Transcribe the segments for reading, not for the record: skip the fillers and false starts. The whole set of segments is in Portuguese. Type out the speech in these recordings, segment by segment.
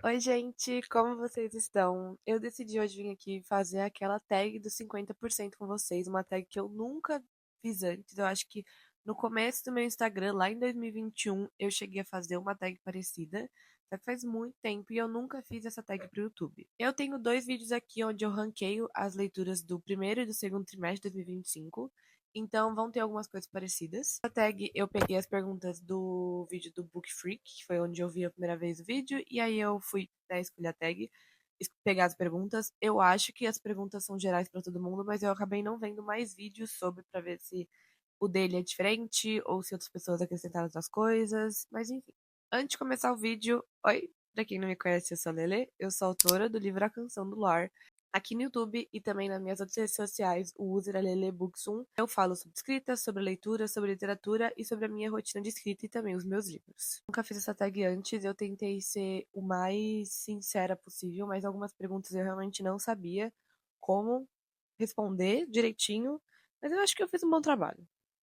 Oi, gente, como vocês estão? Eu decidi hoje vir aqui fazer aquela tag dos 50% com vocês, uma tag que eu nunca fiz antes. Eu acho que no começo do meu Instagram, lá em 2021, eu cheguei a fazer uma tag parecida, só que faz muito tempo e eu nunca fiz essa tag pro YouTube. Eu tenho dois vídeos aqui onde eu ranqueio as leituras do primeiro e do segundo trimestre de 2025. Então vão ter algumas coisas parecidas. A tag eu peguei as perguntas do vídeo do Book Freak, que foi onde eu vi a primeira vez o vídeo, e aí eu fui, né, escolher a tag, pegar as perguntas. Eu acho que as perguntas são gerais para todo mundo, mas eu acabei não vendo mais vídeos sobre para ver se o dele é diferente ou se outras pessoas acrescentaram outras coisas, mas enfim. Antes de começar o vídeo, oi, pra quem não me conhece, eu sou a Lele, eu sou autora do livro A Canção do Lar. Aqui no YouTube e também nas minhas outras redes sociais, o user é LeleBooks1. Eu falo sobre escrita, sobre leitura, sobre literatura e sobre a minha rotina de escrita e também os meus livros. Nunca fiz essa tag antes, eu tentei ser o mais sincera possível, mas algumas perguntas eu realmente não sabia como responder direitinho, mas eu acho que eu fiz um bom trabalho.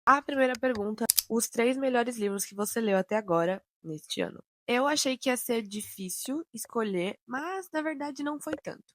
A primeira pergunta: os três melhores livros que você leu até agora, neste ano. Eu achei que ia ser difícil escolher, mas na verdade não foi tanto.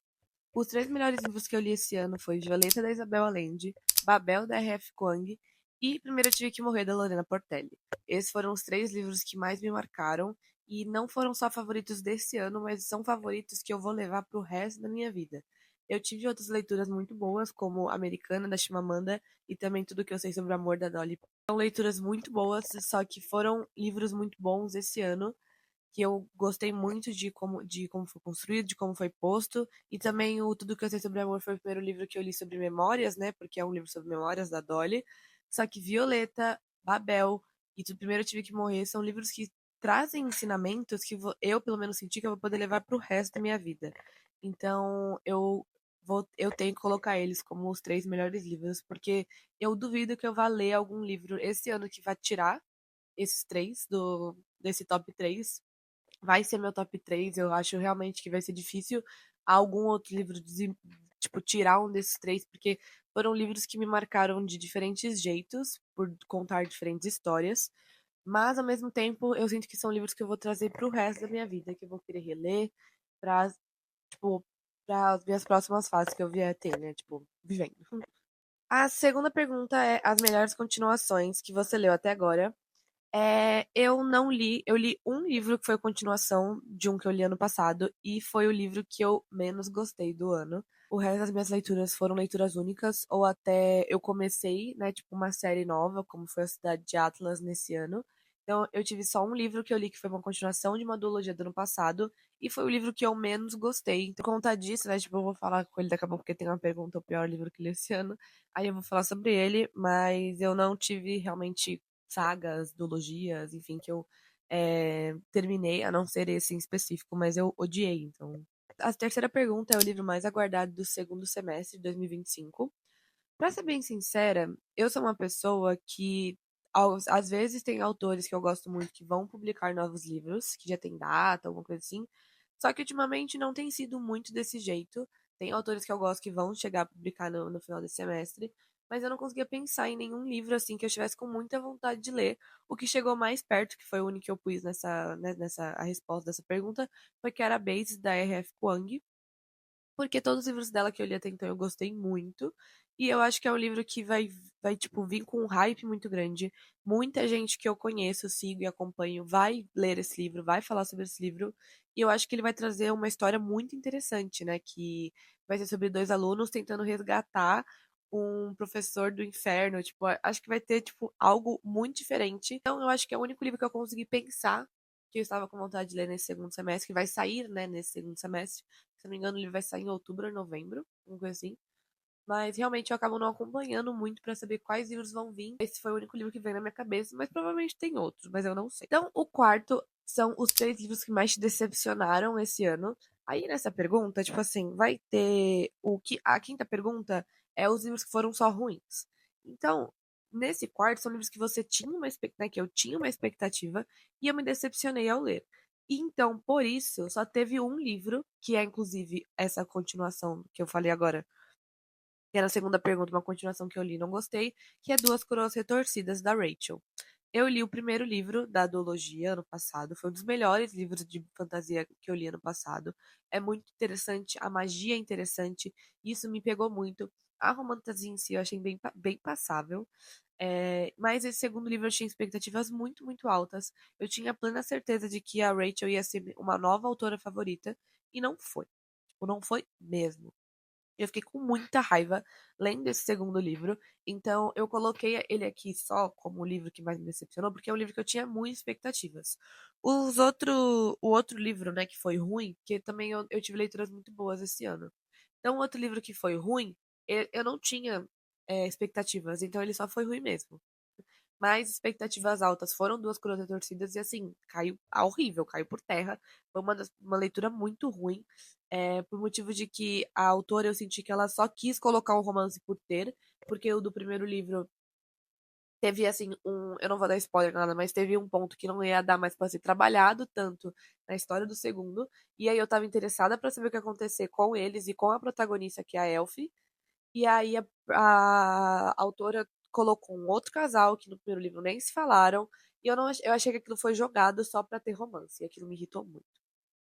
Os três melhores livros que eu li esse ano foi Violeta da Isabel Allende, Babel da R.F. Kuang e Primeiro Eu Tive Que Morrer da Lorena Portelli. Esses foram os três livros que mais me marcaram e não foram só favoritos desse ano, mas são favoritos que eu vou levar pro resto da minha vida. Eu tive outras leituras muito boas, como Americana, da Chimamanda, e também Tudo Que Eu Sei Sobre o Amor, da Dolly. São leituras muito boas, só que foram livros muito bons esse ano, que eu gostei muito de como foi construído, de como foi posto, e também o Tudo Que Eu Sei Sobre Amor foi o primeiro livro que eu li sobre memórias, né, porque é um livro sobre memórias da Dolly, só que Violeta, Babel e Tudo Primeiro Eu Tive Que Morrer são livros que trazem ensinamentos que eu, pelo menos, senti que eu vou poder levar pro resto da minha vida. Então, eu tenho que colocar eles como os três melhores livros, porque eu duvido que eu vá ler algum livro esse ano que vai tirar esses três desse top 3. Vai ser meu top 3. Eu acho realmente que vai ser difícil algum outro livro, tipo, tirar um desses três, porque foram livros que me marcaram de diferentes jeitos, por contar diferentes histórias. Mas, ao mesmo tempo, eu sinto que são livros que eu vou trazer pro resto da minha vida, que eu vou querer reler pra, tipo, para as minhas próximas fases que eu vier a ter, né? Tipo, vivendo. A segunda pergunta é as melhores continuações que você leu até agora. Eu não li, eu li um livro que foi a continuação de um que eu li ano passado, e foi o livro que eu menos gostei do ano. O resto das minhas leituras foram leituras únicas, ou até eu comecei, né, tipo, uma série nova, como foi a Cidade de Atlas nesse ano. Então, eu tive só um livro que eu li que foi uma continuação de uma duologia do ano passado, e foi o livro que eu menos gostei. Então, por conta disso, né, tipo, eu vou falar com ele daqui a pouco, porque tem uma pergunta, o pior livro que eu li esse ano. Aí eu vou falar sobre ele, mas eu não tive realmente sagas, duologias, enfim, que eu terminei, a não ser esse em específico, mas eu odiei, então. A terceira pergunta é o livro mais aguardado do segundo semestre de 2025. Pra ser bem sincera, eu sou uma pessoa que às vezes tem autores que eu gosto muito que vão publicar novos livros, que já tem data, alguma coisa assim. Só que ultimamente não tem sido muito desse jeito. Tem autores que eu gosto que vão chegar a publicar no final desse semestre, mas eu não conseguia pensar em nenhum livro assim que eu estivesse com muita vontade de ler. O que chegou mais perto, que foi o único que eu pus nessa a resposta dessa pergunta, foi que era a Base da R.F. Kuang, porque todos os livros dela que eu li até então eu gostei muito. E eu acho que é um livro que vai tipo, vir com um hype muito grande. Muita gente que eu conheço, sigo e acompanho vai ler esse livro, vai falar sobre esse livro. E eu acho que ele vai trazer uma história muito interessante, né? Que vai ser sobre dois alunos tentando resgatar um professor do inferno. Tipo, acho que vai ter, tipo, algo muito diferente. Então, eu acho que é o único livro que eu consegui pensar que eu estava com vontade de ler nesse segundo semestre, que vai sair, né, nesse segundo semestre. Se não me engano, ele vai sair em outubro ou novembro, alguma coisa assim. Mas realmente eu acabo não acompanhando muito pra saber quais livros vão vir. Esse foi o único livro que veio na minha cabeça, mas provavelmente tem outros, mas eu não sei. Então, o quarto são os três livros que mais te decepcionaram esse ano. Aí nessa pergunta, tipo assim, vai ter o que a quinta pergunta é os livros que foram só ruins. Então, nesse quarto são livros que você tinha uma expectativa, né, que eu tinha uma expectativa e eu me decepcionei ao ler. E então, por isso, só teve um livro, que é inclusive essa continuação que eu falei agora, que era a segunda pergunta, uma continuação que eu li e não gostei, que é Duas Coroas Retorcidas, da Rachel. Eu li o primeiro livro da duologia ano passado, foi um dos melhores livros de fantasia que eu li ano passado. É muito interessante, a magia é interessante, isso me pegou muito. A romantasia em si eu achei bem passável. Mas esse segundo livro eu tinha expectativas muito, muito altas. Eu tinha plena certeza de que a Rachel ia ser uma nova autora favorita, e não foi. Tipo, não foi mesmo. Eu fiquei com muita raiva lendo esse segundo livro, então eu coloquei ele aqui só como o livro que mais me decepcionou, porque é um livro que eu tinha muitas expectativas. O outro livro, né, que foi ruim, porque também eu tive leituras muito boas esse ano. Então, o outro livro que foi ruim, eu não tinha expectativas, então ele só foi ruim mesmo. Mas expectativas altas foram Duas Coroas Torcidas e assim, caiu horrível, caiu por terra. Foi uma leitura muito ruim, por motivo de que a autora eu senti que ela só quis colocar um romance por ter, porque o do primeiro livro teve assim eu não vou dar spoiler nada, mas teve um ponto que não ia dar mais pra ser trabalhado tanto na história do segundo, e aí eu tava interessada pra saber o que ia acontecer com eles e com a protagonista que é a Elfie. E aí a autora colocou um outro casal que no primeiro livro nem se falaram. E eu, não, eu achei que aquilo foi jogado só pra ter romance. E aquilo me irritou muito.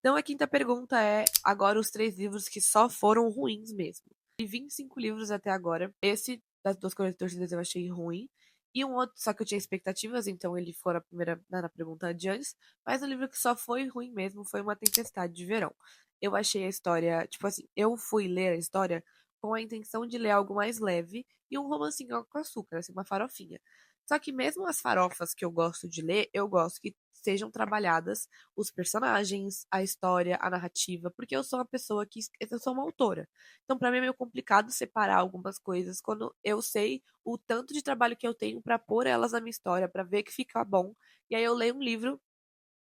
Então a quinta pergunta é agora os três livros que só foram ruins mesmo. E 25 livros até agora. Esse das Duas Cores Torcidas eu achei ruim. E um outro, só que eu tinha expectativas, então ele foi na primeira, na pergunta de antes. Mas o livro que só foi ruim mesmo foi Uma Tempestade de Verão. Eu achei a história, tipo assim, eu fui ler a história com a intenção de ler algo mais leve e um romancinho com açúcar, assim, uma farofinha. Só que mesmo as farofas que eu gosto de ler, eu gosto que sejam trabalhadas os personagens, a história, a narrativa, porque eu sou uma pessoa que eu sou uma autora. Então, para mim é meio complicado separar algumas coisas quando eu sei o tanto de trabalho que eu tenho para pôr elas na minha história, para ver que fica bom. E aí eu leio um livro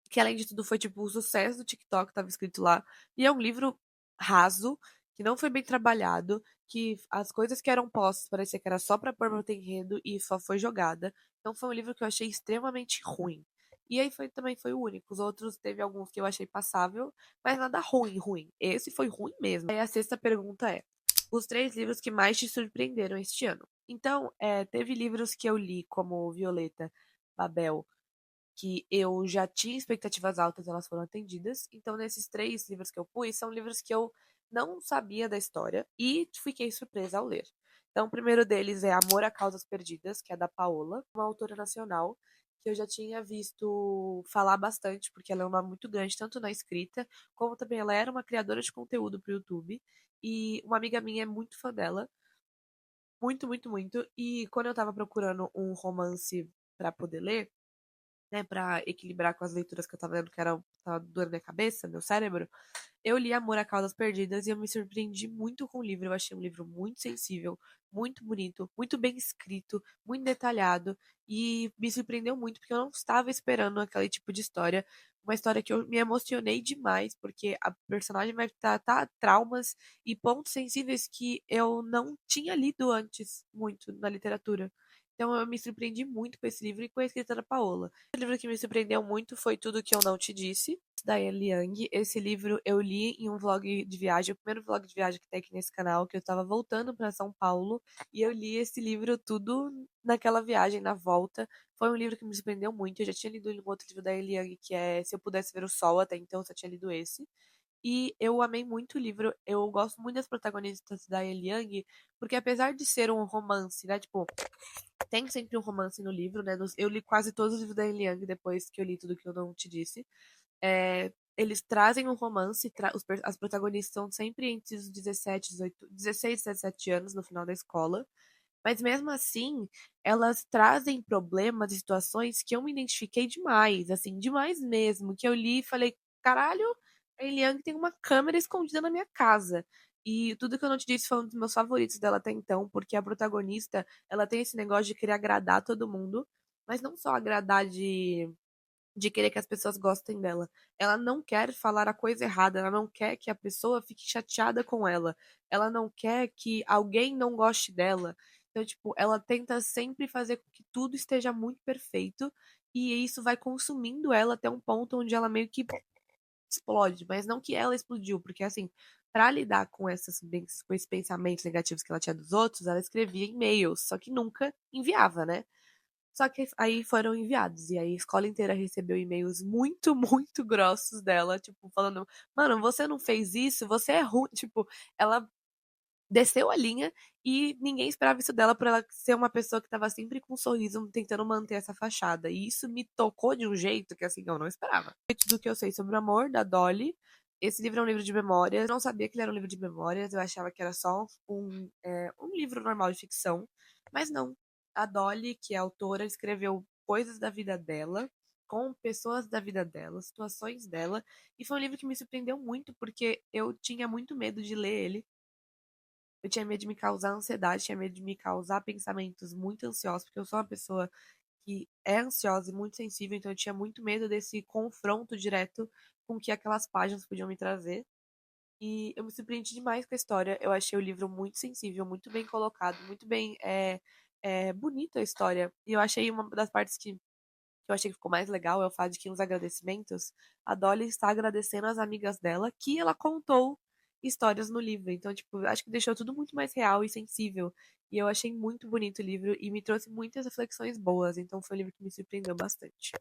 que além de tudo foi tipo o sucesso do TikTok, tava escrito lá, e é um livro raso, que não foi bem trabalhado, que as coisas que eram postas parecia que era só pra pôr no enredo e só foi jogada. Então foi um livro que eu achei extremamente ruim. E aí também foi o único. Os outros teve alguns que eu achei passável, mas nada ruim, ruim. Esse foi ruim mesmo. Aí a sexta pergunta é: os três livros que mais te surpreenderam este ano? Então, teve livros que eu li, como Violeta, Babel, que eu já tinha expectativas altas, elas foram atendidas. Então, nesses três livros que eu pus, são livros que eu não sabia da história e fiquei surpresa ao ler. Então, o primeiro deles é Amor a Causas Perdidas, que é da Paola, uma autora nacional que eu já tinha visto falar bastante, porque ela é um nome muito grande, tanto na escrita, como também ela era uma criadora de conteúdo para o YouTube. E uma amiga minha é muito fã dela, muito, muito, muito. E quando eu tava procurando um romance para poder ler, né, pra equilibrar com as leituras que eu tava lendo, que era, tava doendo minha cabeça, meu cérebro, eu li Amor a Causas Perdidas e eu me surpreendi muito com o livro. Eu achei um livro muito sensível, muito bonito, muito bem escrito, muito detalhado e me surpreendeu muito porque eu não estava esperando aquele tipo de história. Uma história que eu me emocionei demais, porque a personagem vai tratar traumas e pontos sensíveis que eu não tinha lido antes muito na literatura. Então eu me surpreendi muito com esse livro e com a escrita da Paola. O livro que me surpreendeu muito foi Tudo Que Eu Não Te Disse, da Eli Yang. Esse livro eu li em um vlog de viagem, o primeiro vlog de viagem que tem aqui nesse canal, que eu tava voltando para São Paulo, e eu li esse livro tudo naquela viagem, na volta. Foi um livro que me surpreendeu muito. Eu já tinha lido um outro livro da Eli Yang, que é Se Eu Pudesse Ver o Sol, até então eu só tinha lido esse. E eu amei muito o livro. Eu gosto muito das protagonistas da Eli Yang, porque apesar de ser um romance, né, tipo, tem sempre um romance no livro, né? Eu li quase todos os livros da Eli Yang depois que eu li tudo que eu não te disse. Eles trazem um romance, as protagonistas são sempre entre os 17, 18, 16 e 17 anos no final da escola. Mas mesmo assim, elas trazem problemas e situações que eu me identifiquei demais, assim, demais mesmo. Que eu li e falei, caralho, a Eliane tem uma câmera escondida na minha casa. E tudo que eu não te disse foi um dos meus favoritos dela até então, porque a protagonista, ela tem esse negócio de querer agradar todo mundo, mas não só agradar de querer que as pessoas gostem dela. Ela não quer falar a coisa errada, ela não quer que a pessoa fique chateada com ela. Ela não quer que alguém não goste dela. Então, tipo, ela tenta sempre fazer com que tudo esteja muito perfeito e isso vai consumindo ela até um ponto onde ela meio que explode, mas não que ela explodiu, porque assim, para lidar com esses pensamentos negativos que ela tinha dos outros, ela escrevia e-mails, só que nunca enviava, né? Só que aí foram enviados, e aí a escola inteira recebeu e-mails muito, muito grossos dela, tipo, falando: "Mano, você não fez isso, você é ruim", tipo, ela desceu a linha e ninguém esperava isso dela por ela ser uma pessoa que estava sempre com um sorriso tentando manter essa fachada. E isso me tocou de um jeito que assim, eu não esperava. Do que eu sei sobre o amor, da Dolly. Esse livro é um livro de memórias. Eu não sabia que ele era um livro de memórias, eu achava que era só um livro normal de ficção. Mas não. A Dolly, que é a autora, escreveu coisas da vida dela, com pessoas da vida dela, situações dela. E foi um livro que me surpreendeu muito, porque eu tinha muito medo de ler ele. Eu tinha medo de me causar ansiedade, tinha medo de me causar pensamentos muito ansiosos, porque eu sou uma pessoa que é ansiosa e muito sensível, então eu tinha muito medo desse confronto direto com o que aquelas páginas podiam me trazer. E eu me surpreendi demais com a história. Eu achei o livro muito sensível, muito bem colocado, muito bem bonita a história. E eu achei uma das partes que eu achei que ficou mais legal é o fato de que nos agradecimentos, a Dolly está agradecendo as amigas dela que ela contou histórias no livro. Então, tipo, acho que deixou tudo muito mais real e sensível. E eu achei muito bonito o livro e me trouxe muitas reflexões boas. Então, foi um livro que me surpreendeu bastante.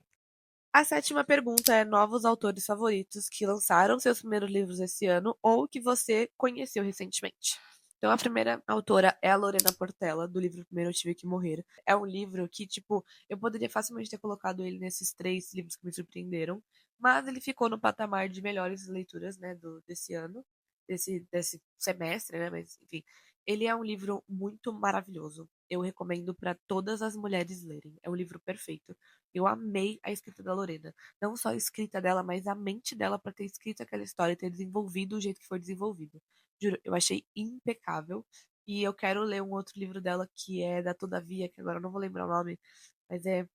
A sétima pergunta é novos autores favoritos que lançaram seus primeiros livros esse ano ou que você conheceu recentemente. Então, a primeira autora é a Lorena Portela, do livro Primeiro Eu Tive Que Morrer. É um livro que, tipo, eu poderia facilmente ter colocado ele nesses 3 livros que me surpreenderam, mas ele ficou no patamar de melhores leituras, né, desse ano, desse semestre, né, mas, enfim. Ele é um livro muito maravilhoso. Eu recomendo para todas as mulheres lerem. É um livro perfeito. Eu amei a escrita da Lorena. Não só a escrita dela, mas a mente dela para ter escrito aquela história e ter desenvolvido o jeito que foi desenvolvido. Juro, eu achei impecável. E eu quero ler um outro livro dela que é da Todavia, que agora eu não vou lembrar o nome, mas é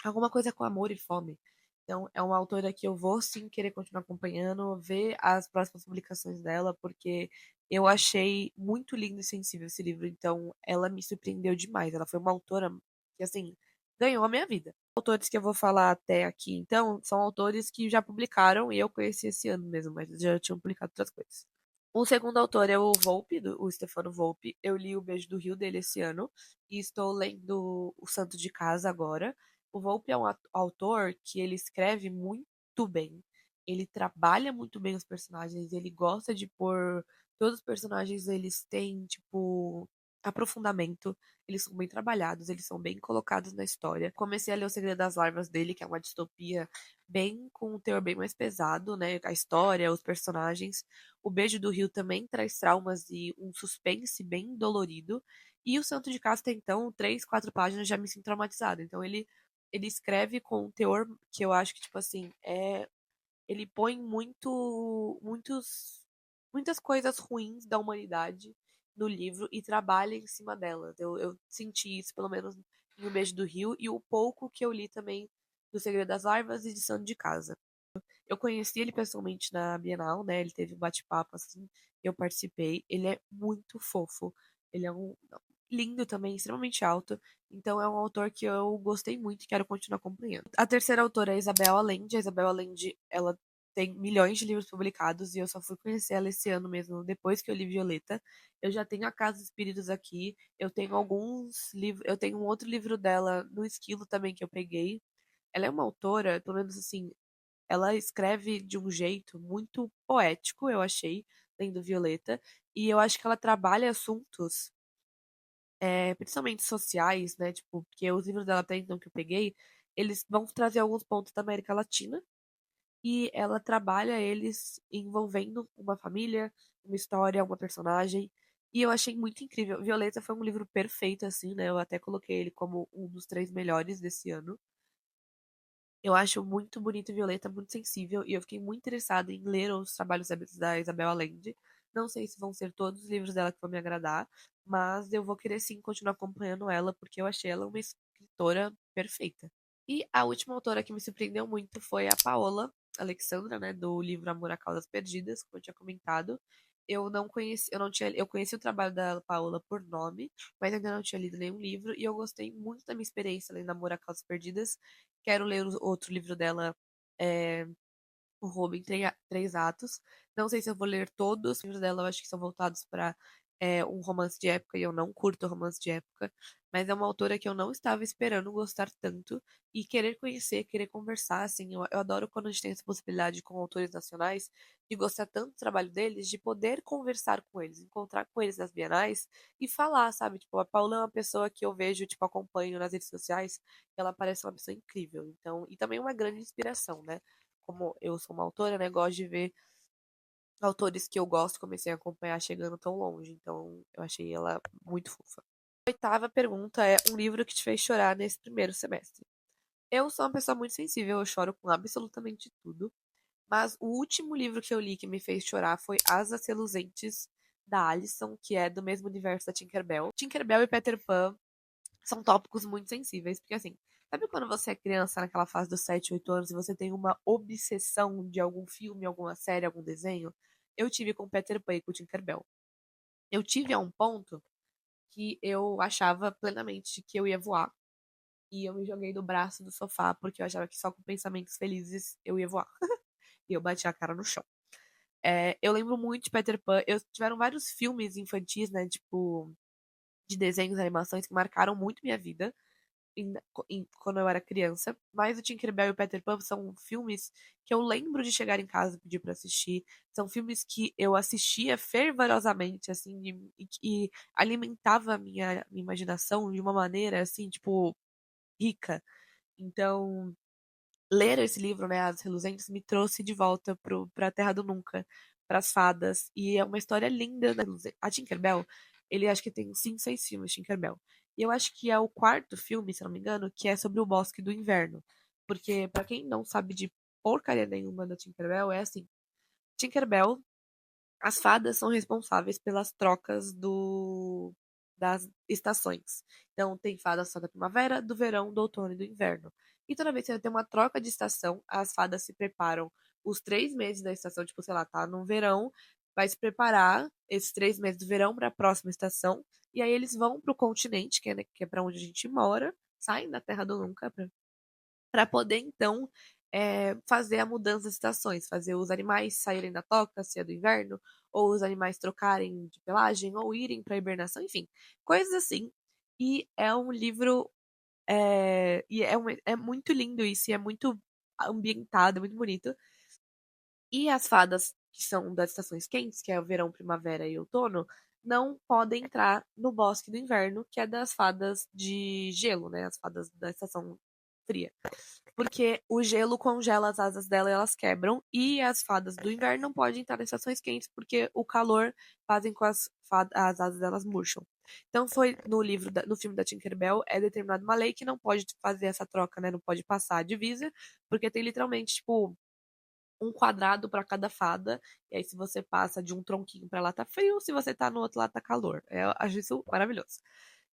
alguma coisa com amor e fome. Então, é uma autora que eu vou sim querer continuar acompanhando, ver as próximas publicações dela, porque eu achei muito lindo e sensível esse livro. Então, ela me surpreendeu demais. Ela foi uma autora que, assim, ganhou a minha vida. Autores que eu vou falar até aqui, então, são autores que já publicaram e eu conheci esse ano mesmo, mas já tinham publicado outras coisas. O segundo autor é o Volpe, o Stefano Volpe. Eu li O Beijo do Rio dele esse ano e estou lendo O Santo de Casa agora. O Volpe é um autor que ele escreve muito bem. Ele trabalha muito bem os personagens, ele gosta de pôr todos os personagens, eles têm tipo aprofundamento, eles são bem trabalhados, eles são bem colocados na história. Comecei a ler O Segredo das Larvas dele, que é uma distopia bem com um teor bem mais pesado, né? A história, os personagens. O Beijo do Rio também traz traumas e um suspense bem dolorido. E o Santo de Casa tem, então, 3, 4 páginas já me sinto traumatizada. Então ele escreve com um teor que eu acho que, tipo assim, ele põe muitas coisas ruins da humanidade no livro e trabalha em cima delas. Eu senti isso, pelo menos, em O Beijo do Rio, e o pouco que eu li também do Segredo das Larvas e de Santo de Casa. Eu conheci ele pessoalmente na Bienal, né? Ele teve um bate-papo assim, eu participei. Ele é muito fofo. Ele é um lindo também, extremamente alto. Então é um autor que eu gostei muito e quero continuar acompanhando. A terceira autora é a Isabel Allende. A Isabel Allende, ela tem milhões de livros publicados e eu só fui conhecer ela esse ano mesmo, depois que eu li Violeta. Eu já tenho a Casa dos Espíritos aqui, eu tenho alguns livros, eu tenho um outro livro dela no Esquilo também que eu peguei. Ela é uma autora, pelo menos assim, ela escreve de um jeito muito poético, eu achei, lendo Violeta, e eu acho que ela trabalha assuntos, principalmente sociais, né? Tipo, porque os livros dela até então que eu peguei, eles vão trazer alguns pontos da América Latina, e ela trabalha eles envolvendo uma família, uma história, uma personagem. E eu achei muito incrível. Violeta foi um livro perfeito, assim, né? Eu até coloquei ele como um dos 3 melhores desse ano. Eu acho muito bonito Violeta, muito sensível, e eu fiquei muito interessada em ler os trabalhos da Isabel Allende. Não sei se vão ser todos os livros dela que vão me agradar, mas eu vou querer sim continuar acompanhando ela, porque eu achei ela uma escritora perfeita. E a última autora que me surpreendeu muito foi a Paola Alexandra, né, do livro Amor a Causas Perdidas, como eu tinha comentado. Eu não conheci, eu não tinha, eu conheci o trabalho da Paola por nome, mas ainda não tinha lido nenhum livro, e eu gostei muito da minha experiência lendo Amor a Causas Perdidas. Quero ler outro livro dela, é, O Roubo em 3 Atos. Não sei se eu vou ler todos os livros dela, eu acho que são voltados para um romance de época e eu não curto romance de época, mas é uma autora que eu não estava esperando gostar tanto e querer conhecer, querer conversar, assim, eu adoro quando a gente tem essa possibilidade com autores nacionais de gostar tanto do trabalho deles, de poder conversar com eles, encontrar com eles nas bienais e falar, sabe? Tipo, a Paula é uma pessoa que eu vejo, tipo, acompanho nas redes sociais, ela parece uma pessoa incrível, então, e também uma grande inspiração, né? Como eu sou uma autora, né, gosto de ver autores que eu gosto, comecei a acompanhar chegando tão longe, então eu achei ela muito fofa. A oitava pergunta é um livro que te fez chorar nesse primeiro semestre. Eu sou uma pessoa muito sensível, eu choro com absolutamente tudo, mas o último livro que eu li que me fez chorar foi Asas Reluzentes, da Alison, que é do mesmo universo da Tinkerbell. Tinkerbell e Peter Pan são tópicos muito sensíveis, porque assim, sabe quando você é criança naquela fase dos 7, 8 anos e você tem uma obsessão de algum filme, alguma série, algum desenho? Eu tive com Peter Pan e com Tinkerbell. Eu tive a um ponto que eu achava plenamente que eu ia voar. E eu me joguei do braço do sofá, porque eu achava que só com pensamentos felizes eu ia voar. E eu bati a cara no chão. Eu lembro muito de Peter Pan. Tiveram vários filmes infantis, né? Tipo, de desenhos e animações que marcaram muito minha vida quando eu era criança. Mas o Tinkerbell e o Peter Pan são filmes que eu lembro de chegar em casa e pedir pra assistir. São filmes que eu assistia fervorosamente, assim, e alimentava a minha imaginação de uma maneira, assim, tipo, rica. Então, ler esse livro, né, As Reluzentes, me trouxe de volta pra Terra do Nunca, pras fadas. E é uma história linda, né? A Tinkerbell, ele acho que tem 5, 6 filmes, Tinkerbell. E eu acho que é o quarto filme, se não me engano, que é sobre o Bosque do Inverno. Porque, pra quem não sabe de porcaria nenhuma da Tinkerbell, é assim: Tinkerbell, as fadas são responsáveis pelas trocas das estações. Então, tem fadas só da primavera, do verão, do outono e do inverno. E toda vez que tem uma troca de estação, as fadas se preparam os 3 meses da estação, tipo, sei lá, tá no verão, vai se preparar esses 3 meses do verão para a próxima estação. E aí eles vão pro continente, que é para onde a gente mora, saem da Terra do Nunca para poder então fazer a mudança das estações, fazer os animais saírem da toca, se é do inverno, ou os animais trocarem de pelagem, ou irem para hibernação, enfim, coisas assim. E é um livro é muito lindo isso, e é muito ambientado, é muito bonito. E as fadas que são das estações quentes, que é o verão, primavera e outono, não podem entrar no bosque do inverno, que é das fadas de gelo, né? As fadas da estação fria. Porque o gelo congela as asas dela e elas quebram. E as fadas do inverno não podem entrar em estações quentes porque o calor fazem com as asas delas murcham. Então foi no filme da Tinkerbell é determinada uma lei que não pode fazer essa troca, né? Não pode passar a divisa, porque tem literalmente, tipo, um quadrado para cada fada. E aí, se você passa de um tronquinho para lá tá frio, se você tá no outro lado tá calor. Eu acho isso maravilhoso.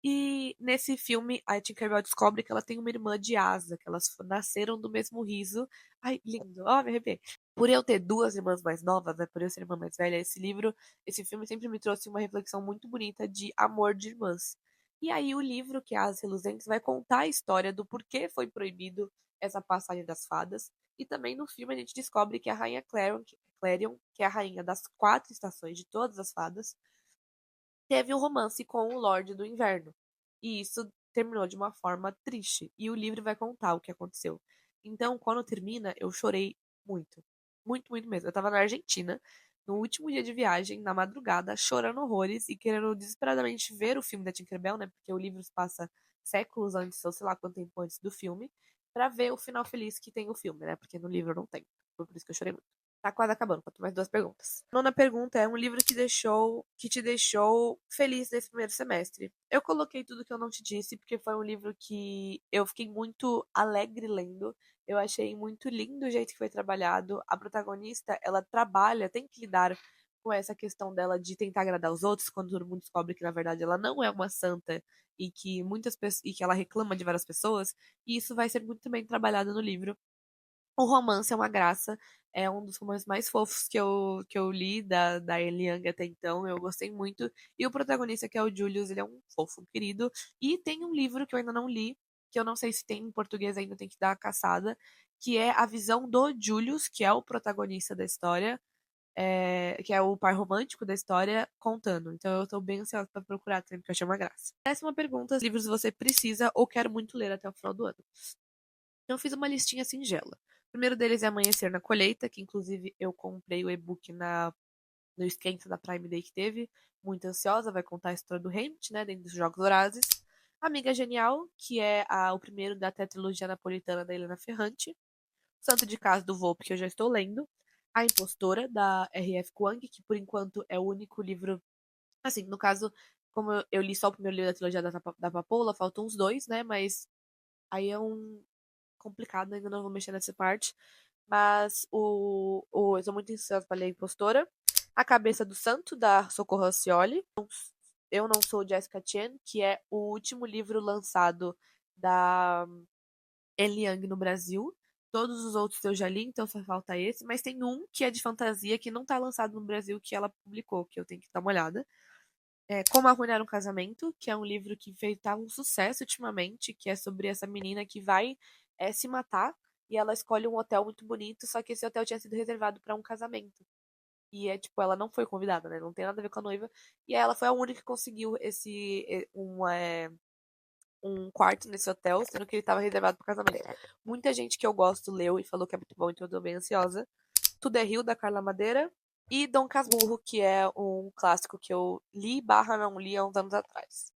E nesse filme, a Tinkerbell descobre que ela tem uma irmã de asa, que elas nasceram do mesmo riso. Ai, lindo, ó, me arrepiei. Por eu ter duas irmãs mais novas, né, por eu ser irmã mais velha, esse filme sempre me trouxe uma reflexão muito bonita de amor de irmãs. E aí o livro, que é As Reluzentes, vai contar a história do porquê foi proibido essa passagem das fadas. E também no filme a gente descobre que a rainha Clarion, que é a rainha das 4 estações de todas as fadas, teve um romance com o Lorde do Inverno. E isso terminou de uma forma triste. E o livro vai contar o que aconteceu. Então, quando termina, eu chorei muito. Muito, muito mesmo. Eu tava na Argentina, no último dia de viagem, na madrugada, chorando horrores e querendo desesperadamente ver o filme da Tinkerbell, né? Porque o livro se passa séculos antes, ou sei lá quanto tempo antes do filme, pra ver o final feliz que tem o filme, né? Porque no livro não tem. Foi por isso que eu chorei muito. Tá quase acabando, faltam mais 2 perguntas. A nona pergunta é um livro que te deixou feliz nesse primeiro semestre. Eu coloquei tudo que eu não te disse, porque foi um livro que eu fiquei muito alegre lendo. Eu achei muito lindo o jeito que foi trabalhado. A protagonista, ela trabalha, tem que lidar com essa questão dela de tentar agradar os outros, quando todo mundo descobre que, na verdade, ela não é uma santa e que muitas pessoas, e que ela reclama de várias pessoas. E isso vai ser muito bem trabalhado no livro. O romance é uma graça, é um dos romances mais fofos que eu li da Ellie Young até então, eu gostei muito. E o protagonista, que é o Julius, ele é um fofo, um querido. E tem um livro que eu ainda não li, que eu não sei se tem em português ainda, tem que dar uma caçada, que é a visão do Julius, que é o protagonista da história, que é o par romântico da história contando. Então eu tô bem ansiosa pra procurar também, porque eu achei uma graça. 10ª pergunta: livros você precisa ou quer muito ler até o final do ano? Então eu fiz uma listinha singela. O primeiro deles é Amanhecer na Colheita, que inclusive eu comprei o e-book no esquenta da Prime Day que teve. Muito ansiosa, vai contar a história do Hamlet, né, dentro dos Jogos Vorazes. Amiga Genial, que é o primeiro da tetralogia napolitana da Helena Ferrante. Santo de Casa do Volpe, que eu já estou lendo. A Impostora, da R.F. Kuang, que por enquanto é o único livro. Assim, no caso, como eu li só o primeiro livro da trilogia da Papoula, faltam uns dois, né? Mas aí é um complicado, ainda não vou mexer nessa parte. Mas eu sou muito ansiosa para ler A Impostora. A Cabeça do Santo, da Socorro Acioli. Eu Não Sou Jessica Chen, que é o último livro lançado da Eliang no Brasil. Todos os outros eu já li, então só falta esse. Mas tem um que é de fantasia, que não tá lançado no Brasil, que ela publicou, que eu tenho que dar uma olhada. Como Arruinar um Casamento, que é um livro que fez tá um sucesso ultimamente, que é sobre essa menina que vai se matar e ela escolhe um hotel muito bonito, só que esse hotel tinha sido reservado para um casamento. E tipo, ela não foi convidada, né? Não tem nada a ver com a noiva. E ela foi a única que conseguiu um quarto nesse hotel, sendo que ele estava reservado para casamento. Muita gente que eu gosto leu e falou que é muito bom, então eu tô bem ansiosa. Tudo é Rio, da Carla Madeira. E Dom Casmurro, que é um clássico que eu li barra não li há uns anos atrás.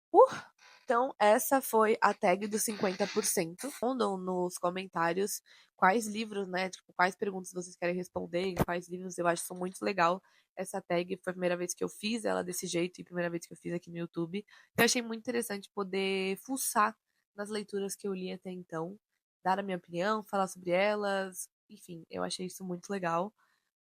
Então, essa foi a tag dos 50%. Respondam nos comentários quais livros, né? Tipo, quais perguntas vocês querem responder, quais livros eu acho que são muito legal. Essa tag foi a primeira vez que eu fiz ela desse jeito e a primeira vez que eu fiz aqui no YouTube. Eu achei muito interessante poder fuçar nas leituras que eu li até então, dar a minha opinião, falar sobre elas. Enfim, eu achei isso muito legal.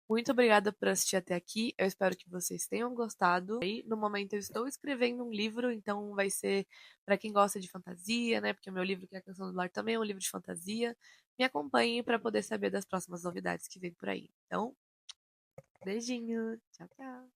Muito obrigada por assistir até aqui. Eu espero que vocês tenham gostado. E no momento eu estou escrevendo um livro, então vai ser para quem gosta de fantasia, né? Porque o meu livro, que é a Canção do Lar, também é um livro de fantasia. Me acompanhe para poder saber das próximas novidades que vem por aí. Então, beijinho. Tchau, tchau.